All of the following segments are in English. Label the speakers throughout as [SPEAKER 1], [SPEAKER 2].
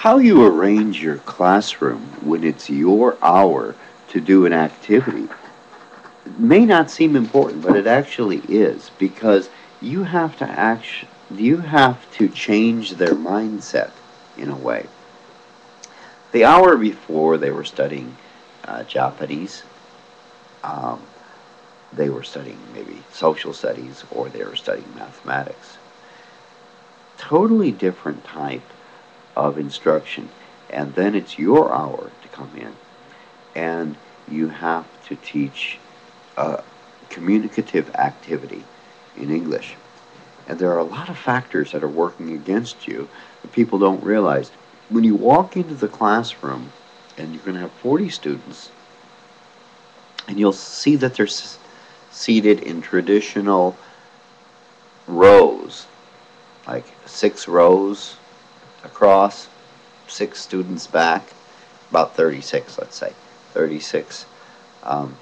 [SPEAKER 1] How you arrange your classroom when it's your hour to do an activity may not seem important, but it actually is, because you have to change their mindset in a way. The hour before they were studying Japanese, um, they were studying maybe social studies, or they were studying mathematics. Totally different type of instruction. And then it's your hour to come in, and you have to teach a communicative activity in English. And there are a lot of factors that are working against you that people don't realize. When you walk into the classroom, and you're going to have 40 students, and you'll see that they're seated in traditional rows, like 6 rows across, 6 students back, about 36, let's say, 36 um,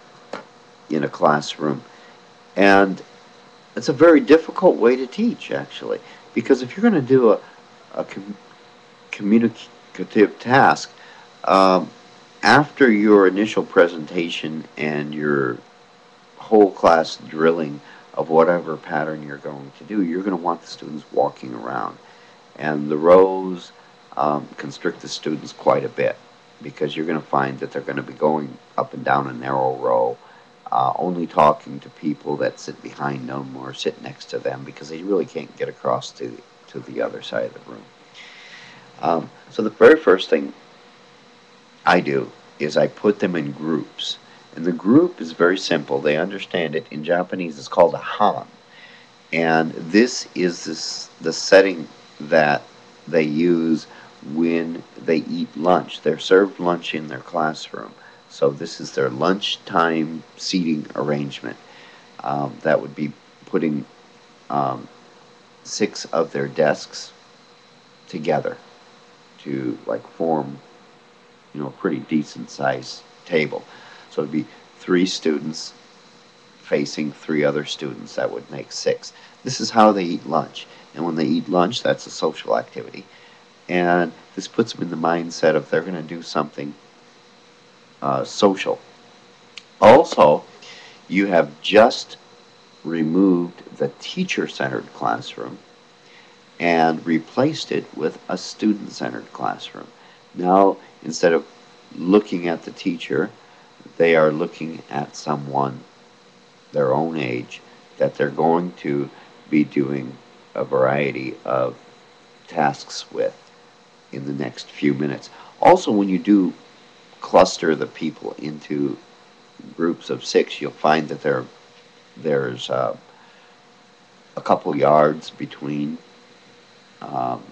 [SPEAKER 1] in a classroom. And it's a very difficult way to teach, actually, because if you're going to do a communicative task, um, after your initial presentation and your whole class drilling of whatever pattern you're going to do, you're going to want the students walking around. And the rows constrict the students quite a bit, because you're going to find that they're going to be going up and down a narrow row, only talking to people that sit behind them or sit next to them, because they really can't get across to the other side of the room. So the very first thing I do is I put them in groups. And the group is very simple. They understand it. In Japanese, it's called a han. And this is the setting that they use when they eat lunch. They're served lunch in their classroom. So this is their lunchtime seating arrangement. That would be putting 6 of their desks together to like form, a pretty decent sized table. So it'd be 3 students facing 3 other students. That would make 6. This is how they eat lunch. And when they eat lunch, that's a social activity. And this puts them in the mindset of they're going to do something social. Also, you have just removed the teacher-centered classroom and replaced it with a student-centered classroom. Now, instead of looking at the teacher, they are looking at someone their own age that they're going to be doing a variety of tasks with in the next few minutes. Also, when you do cluster the people into groups of 6, you'll find that there's a couple yards between, um,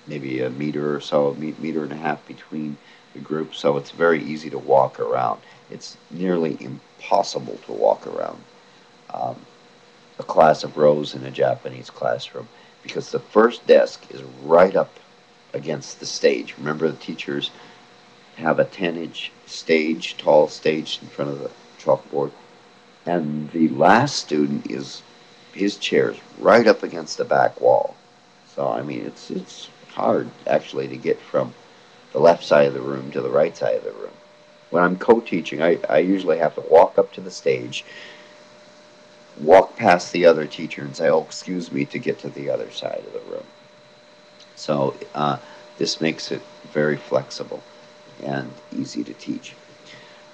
[SPEAKER 1] maybe a meter or so, a meter and a half between the groups, so it's very easy to walk around. It's nearly impossible to walk around a class of rows in a Japanese classroom, because the first desk is right up against the stage. Remember, the teachers have a 10-inch stage, tall stage in front of the chalkboard, and the last student his chair's right up against the back wall. So I mean, it's hard actually to get from the left side of the room to the right side of the room. When I'm co-teaching, I usually have to walk up to the stage, walk past the other teacher, and say, "Oh, excuse me," to get to the other side of the room. So this makes it very flexible and easy to teach.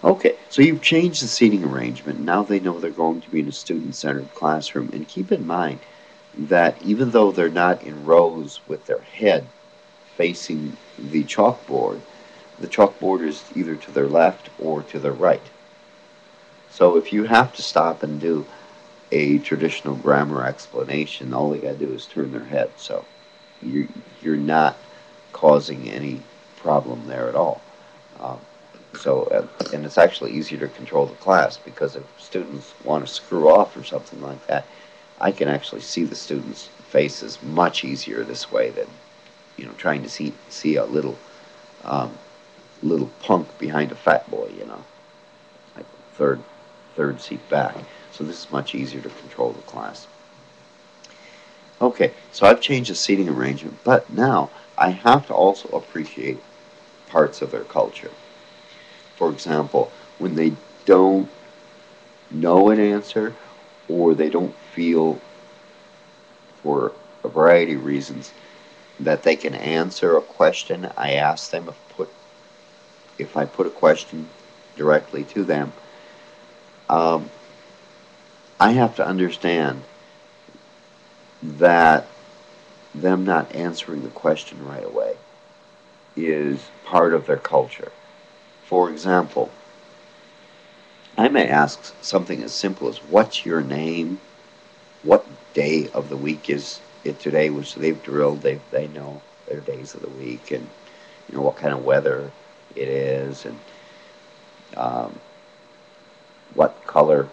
[SPEAKER 1] Okay, so you've changed the seating arrangement. Now they know they're going to be in a student-centered classroom. And keep in mind that even though they're not in rows with their head facing the chalkboard is either to their left or to their right. So if you have to stop and do a traditional grammar explanation, all they got to do is turn their head. So you're not causing any problem there at all. Um, and it's actually easier to control the class, because if students want to screw off or something like that, I can actually see the students' faces much easier this way than trying to see a little punk behind a fat boy, like third seat back. So this is much easier to control the class. Okay, so I've changed the seating arrangement, but now I have to also appreciate parts of their culture. For example, when they don't know an answer or they don't feel, for a variety of reasons, that they can answer a question, I ask them if I put a question directly to them, um, I have to understand that them not answering the question right away is part of their culture. For example, I may ask something as simple as, "What's your name? What day of the week is it today?" Which they've drilled, they know their days of the week, and what kind of weather it is, and um, what color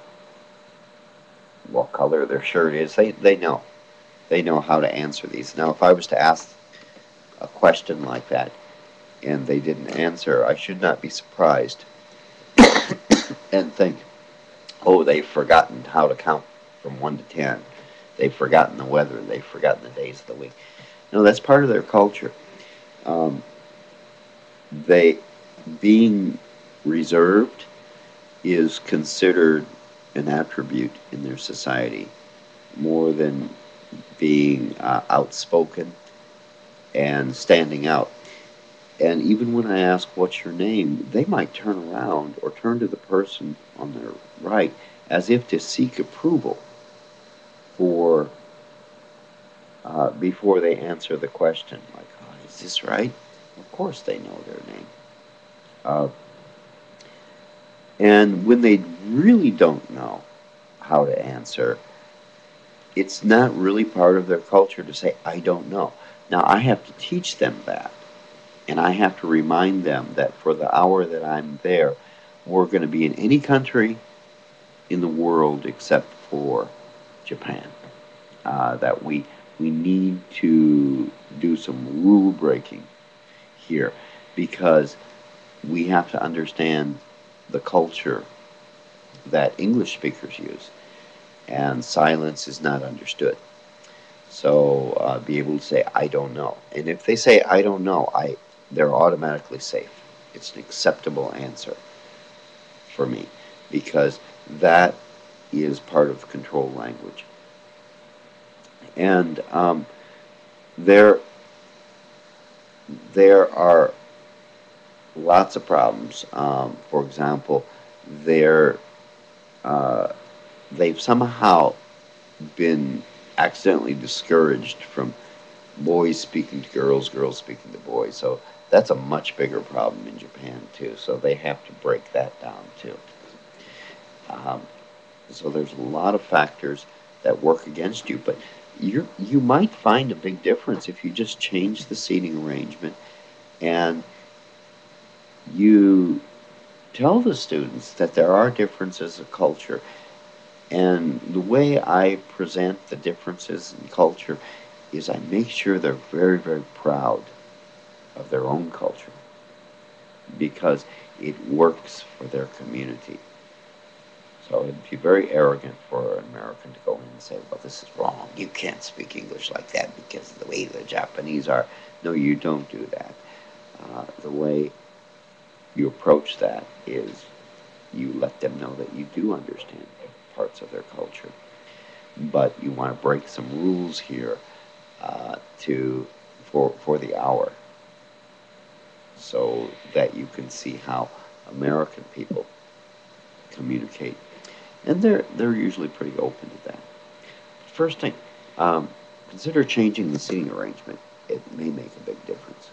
[SPEAKER 1] their shirt is. They know how to answer these. Now, if I was to ask a question like that and they didn't answer, I should not be surprised and think, "Oh, they've forgotten how to count from 1 to 10. They've forgotten the weather. They've forgotten the days of the week." No, that's part of their culture. Um, they being reserved is considered an attribute in their society more than being outspoken and standing out. And even when I ask, "What's your name?" they might turn around or turn to the person on their right as if to seek approval for before they answer the question. Like, "Oh, is this right?" Of course they know their name. Uh, and when they really don't know how to answer, it's not really part of their culture to say, "I don't know." Now, I have to teach them that. And I have to remind them that for the hour that I'm there, we're going to be in any country in the world except for Japan. That we need to do some rule breaking here because we have to understand the culture that English speakers use, and silence is not understood. So be able to say, "I don't know," and if they say, "I don't know," they're automatically safe. It's an acceptable answer for me because that is part of control language. And there there are lots of problems. For example, they're uh, they've somehow been accidentally discouraged from boys speaking to girls, girls speaking to boys. So that's a much bigger problem in Japan too. So they have to break that down too. Um, so there's a lot of factors that work against you, but you might find a big difference if you just change the seating arrangement and you tell the students that there are differences of culture. And the way I present the differences in culture is I make sure they're very, very proud of their own culture because it works for their community. So it'd be very arrogant for an American to go in and say, "Well, this is wrong. You can't speak English like that because of the way the Japanese are." No, you don't do that. The way you approach that is you let them know that you do understand parts of their culture, but you want to break some rules here to for the hour, so that you can see how American people communicate, and they're usually pretty open to that. First thing, consider changing the seating arrangement. It may make a big difference.